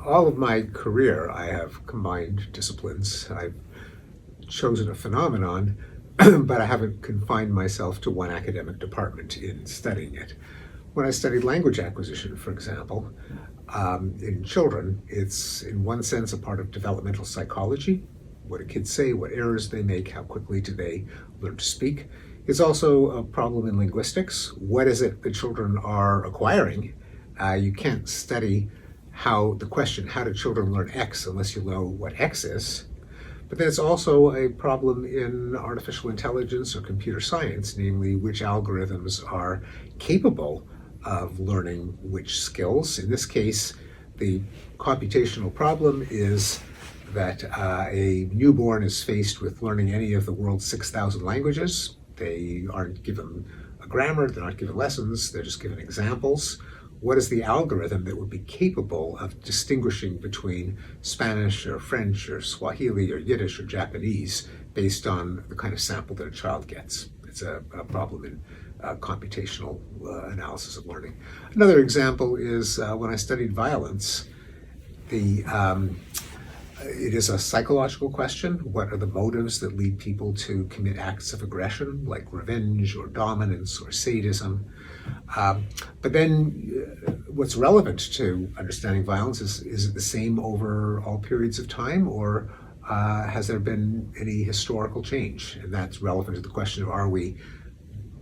All of my career, I have combined disciplines. I've chosen a phenomenon, but I haven't confined myself to one academic department in studying it. When I studied language acquisition, for example, in children, it's in one sense a part of developmental psychology. What do kids say, what errors they make, how quickly do they learn to speak. It's also a problem in linguistics. What is it that children are acquiring? You can't study how do children learn X unless you know what X is. But then it's also a problem in artificial intelligence or computer science, namely which algorithms are capable of learning which skills. In this case, the computational problem is that a newborn is faced with learning any of the world's 6,000 languages. They aren't given a grammar, they're not given lessons, they're just given examples. What is the algorithm that would be capable of distinguishing between Spanish or French or Swahili or Yiddish or Japanese based on the kind of sample that a child gets? It's a problem in computational analysis of learning. Another example is when I studied violence, it is a psychological question. What are the motives that lead people to commit acts of aggression, like revenge or dominance or sadism? But then what's relevant to understanding violence is it the same over all periods of time, or has there been any historical change? And that's relevant to the question of, are we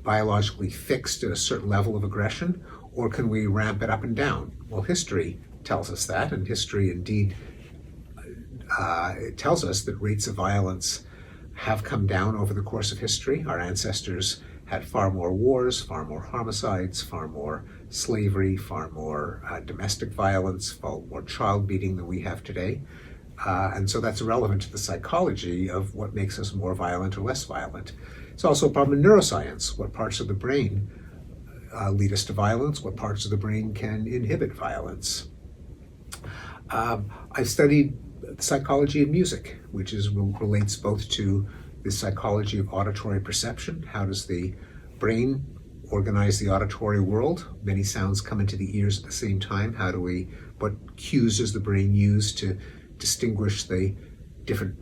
biologically fixed at a certain level of aggression, or can we ramp it up and down? Well, history tells us that, and history indeed it tells us that rates of violence have come down over the course of history. Our ancestors had far more wars, far more homicides, far more slavery, far more domestic violence, far more child beating than we have today. And so that's relevant to the psychology of what makes us more violent or less violent. It's also a problem in neuroscience. What parts of the brain lead us to violence? What parts of the brain can inhibit violence? I've studied the psychology of music, which relates both to the psychology of auditory perception. How does the brain organize the auditory world? Many sounds come into the ears at the same time. What cues does the brain use to distinguish the different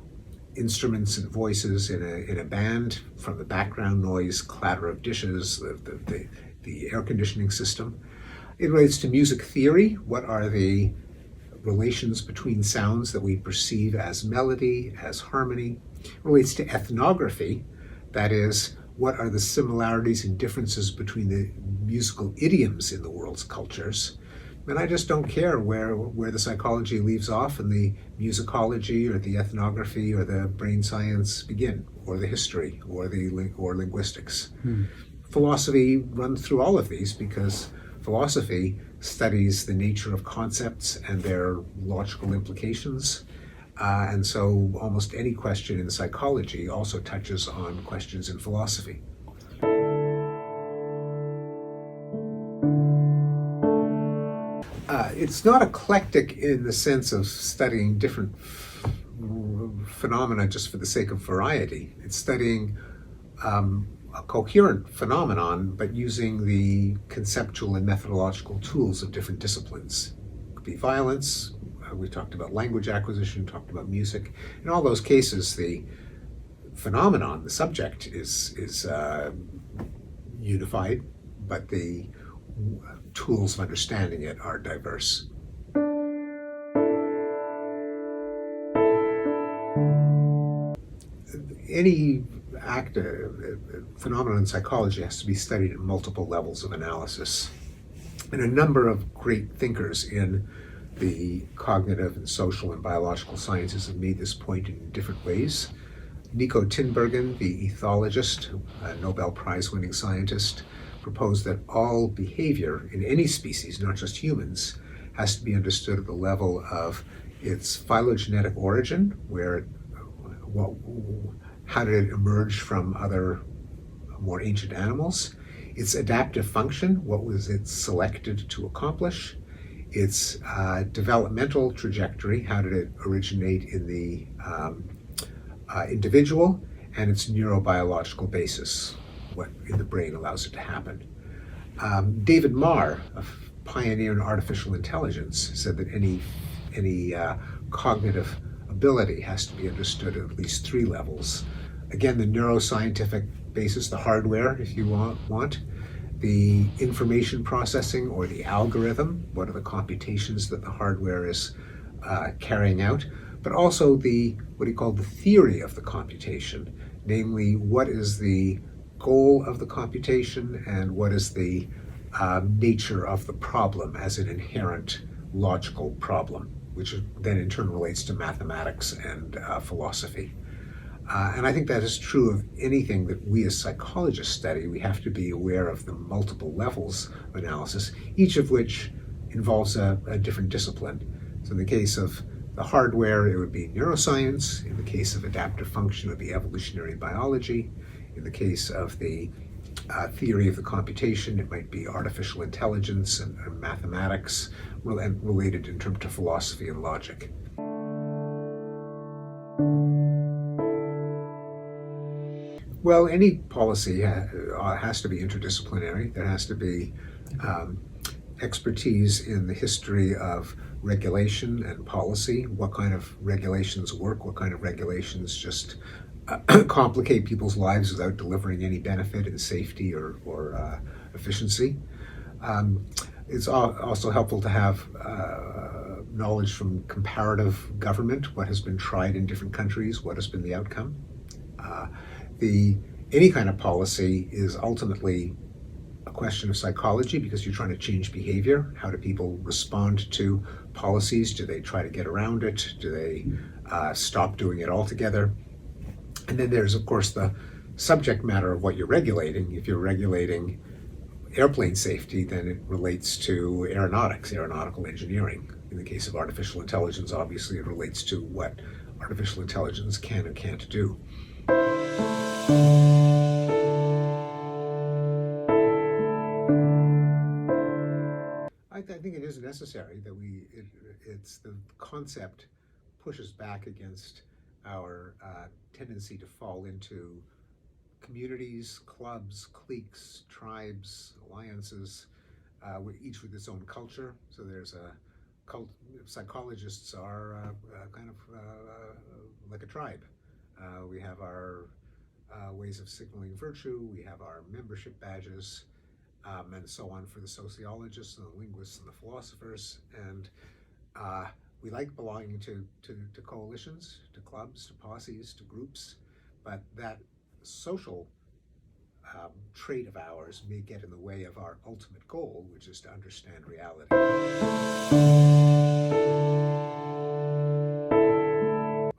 instruments and voices in a band from the background noise, clatter of dishes, the air conditioning system? It relates to music theory. What are the relations between sounds that we perceive as melody, as harmony? It relates to ethnography. That is, what are the similarities and differences between the musical idioms in the world's cultures? And I just don't care where the psychology leaves off and the musicology or the ethnography or the brain science begin, or the history or linguistics. Philosophy runs through all of these because philosophy studies the nature of concepts and their logical implications. And so almost any question in psychology also touches on questions in philosophy. It's not eclectic in the sense of studying different phenomena just for the sake of variety. It's studying a coherent phenomenon, but using the conceptual and methodological tools of different disciplines. It could be violence. We talked about language acquisition, talked about music. In all those cases, the phenomenon, the subject, is unified, but the tools of understanding it are diverse. Any phenomenon in psychology has to be studied at multiple levels of analysis. And a number of great thinkers in the cognitive and social and biological sciences have made this point in different ways. Nico Tinbergen, the ethologist, a Nobel Prize-winning scientist, proposed that all behavior in any species, not just humans, has to be understood at the level of its phylogenetic origin, how did it emerge from other more ancient animals, its adaptive function, what was it selected to accomplish, its developmental trajectory, how did it originate in the individual, and its neurobiological basis. what in the brain allows it to happen. David Marr, a pioneer in artificial intelligence, said that any cognitive ability has to be understood at least 3 levels. Again, the neuroscientific basis, the hardware, if you want, the information processing or the algorithm, what are the computations that the hardware is carrying out, but also what he called the theory of the computation, namely what is the goal of the computation and what is the nature of the problem as an inherent logical problem, which then in turn relates to mathematics and philosophy. And I think that is true of anything that we as psychologists study. We have to be aware of the multiple levels of analysis, each of which involves a different discipline. So in the case of the hardware, it would be neuroscience. In the case of adaptive function, it would be evolutionary biology. In the case of the theory of the computation, it might be artificial intelligence and mathematics, and related in terms to philosophy and logic. Well, any policy has to be interdisciplinary. There has to be expertise in the history of regulation and policy, what kind of regulations work, what kind of regulations just complicate people's lives without delivering any benefit in safety or efficiency. It's also helpful to have knowledge from comparative government, what has been tried in different countries, what has been the outcome. Any kind of policy is ultimately a question of psychology because you're trying to change behavior. How do people respond to policies? Do they try to get around it? Do they stop doing it altogether? And then there's, of course, the subject matter of what you're regulating. If you're regulating airplane safety, then it relates to aeronautics, aeronautical engineering. In the case of artificial intelligence, obviously, it relates to what artificial intelligence can and can't do. I think it is necessary that it's the concept pushes back against our tendency to fall into communities, clubs, cliques, tribes, alliances, each with its own culture. So there's psychologists are kind of like a tribe. We have our ways of signaling virtue, we have our membership badges, and so on for the sociologists and the linguists and the philosophers. And we like belonging to coalitions, to clubs, to posses, to groups, but that social trait of ours may get in the way of our ultimate goal, which is to understand reality.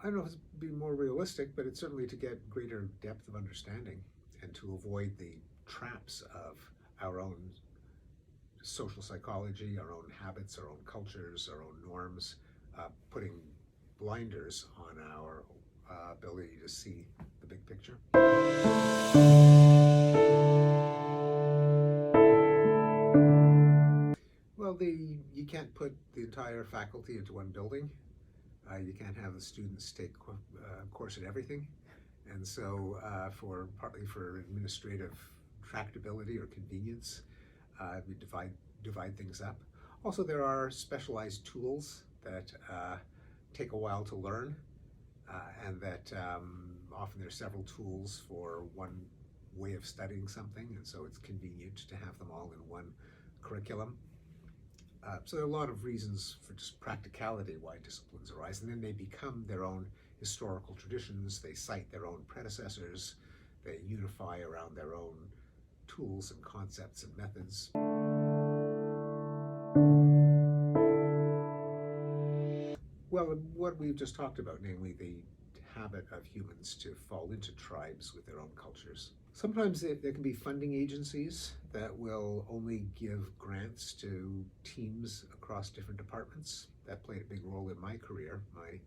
I don't know if it's be more realistic, but it's certainly to get greater depth of understanding and to avoid the traps of our own social psychology, our own habits, our own cultures, our own norms, putting blinders on our ability to see the big picture. Well, you can't put the entire faculty into one building. You can't have the students take a course in everything. And so partly for administrative tractability or convenience, we divide things up. Also, there are specialized tools that take a while to learn, and that often there are several tools for one way of studying something, and so it's convenient to have them all in one curriculum. So there are a lot of reasons for just practicality why disciplines arise, and then they become their own historical traditions. They cite their own predecessors. They unify around their own tools and concepts and methods. Well, what we've just talked about, namely the habit of humans to fall into tribes with their own cultures. Sometimes there can be funding agencies that will only give grants to teams across different departments. That played a big role in my career. My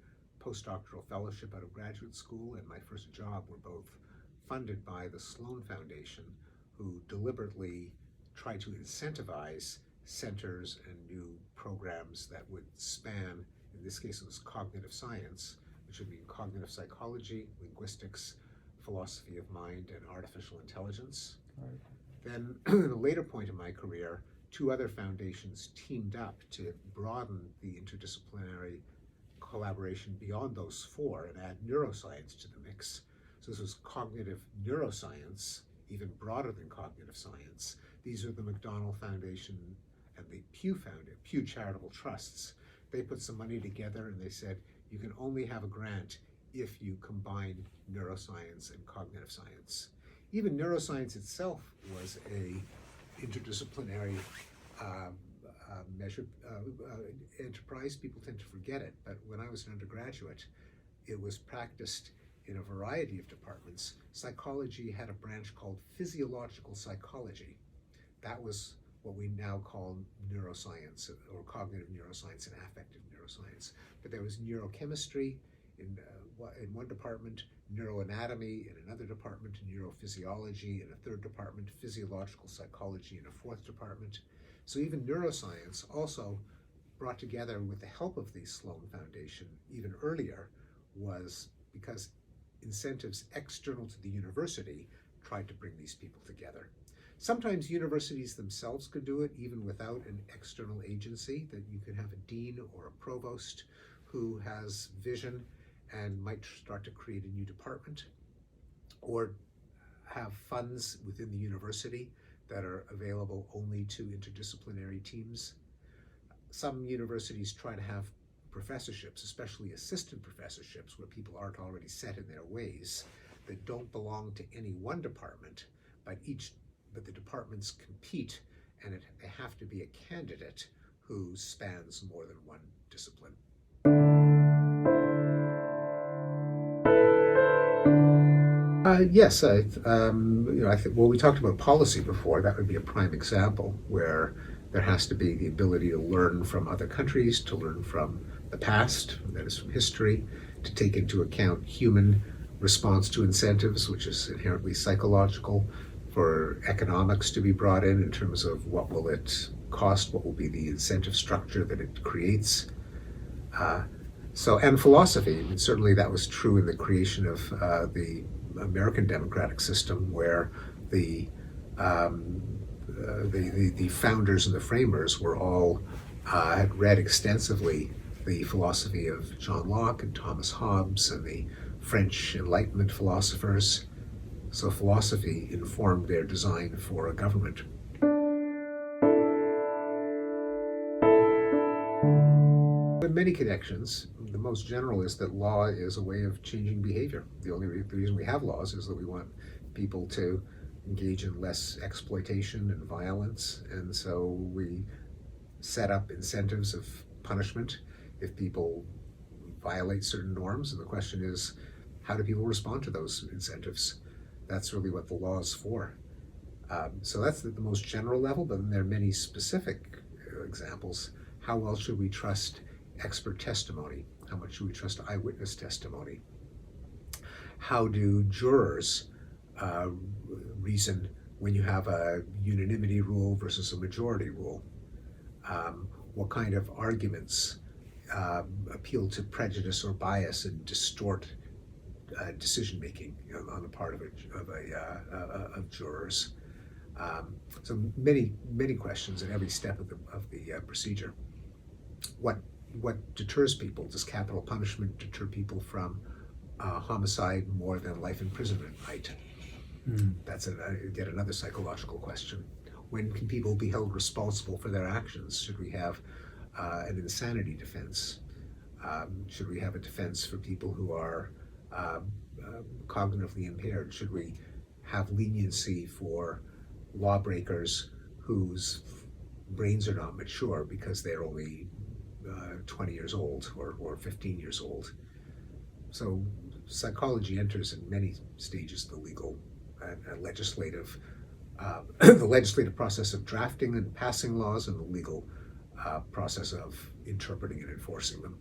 postdoctoral fellowship out of graduate school and my first job were both funded by the Sloan Foundation, who deliberately tried to incentivize centers and new programs that would span, in this case it was cognitive science, which would mean cognitive psychology, linguistics, philosophy of mind and artificial intelligence. Right. Then, at a later point in my career, two other foundations teamed up to broaden the interdisciplinary collaboration beyond those four and add neuroscience to the mix. So this was cognitive neuroscience, even broader than cognitive science. These are the McDonald Foundation and the Pew Charitable Trusts. They put some money together and they said, you can only have a grant if you combine neuroscience and cognitive science. Even neuroscience itself was a interdisciplinary enterprise. People tend to forget it, but when I was an undergraduate, it was practiced in a variety of departments. Psychology had a branch called physiological psychology. That was what we now call neuroscience, or cognitive neuroscience and affective neuroscience. But there was neurochemistry in one department, neuroanatomy in another department, neurophysiology in a third department, physiological psychology in a fourth department. So even neuroscience also brought together with the help of the Sloan Foundation even earlier, was because incentives external to the university tried to bring these people together. Sometimes universities themselves could do it even without an external agency, that you could have a dean or a provost who has vision and might start to create a new department, or have funds within the university that are available only to interdisciplinary teams. Some universities try to have professorships, especially assistant professorships, where people aren't already set in their ways, that don't belong to any one department, but the departments compete, and they have to be a candidate who spans more than one discipline. Yes, I think, well, we talked about policy before. That would be a prime example where there has to be the ability to learn from other countries, to learn from the past, that is from history, to take into account human response to incentives, which is inherently psychological, for economics to be brought in terms of what will it cost, what will be the incentive structure that it creates. And philosophy, I mean, certainly that was true in the creation of the American democratic system, where the founders and the framers were all had read extensively the philosophy of John Locke and Thomas Hobbes and the French Enlightenment philosophers. So philosophy informed their design for a government. With many connections, the most general is that law is a way of changing behavior. The reason we have laws is that we want people to engage in less exploitation and violence, and so we set up incentives of punishment if people violate certain norms, and the question is, how do people respond to those incentives? That's really what the law is for. So that's the most general level, but then there are many specific examples. How well should we trust expert testimony? How much should we trust eyewitness testimony? How do jurors reason when you have a unanimity rule versus a majority rule? What kind of arguments appeal to prejudice or bias and distort decision-making on the part of jurors? So many questions at every step of the procedure. What deters people? Does capital punishment deter people from homicide more than life imprisonment might? That's yet another psychological question. When can people be held responsible for their actions? Should we have an insanity defense? Should we have a defense for people who are cognitively impaired? Should we have leniency for lawbreakers whose brains are not mature because they're only 20 years old or 15 years old? So psychology enters in many stages of the legal and legislative, the legislative process of drafting and passing laws, and the legal process of interpreting and enforcing them.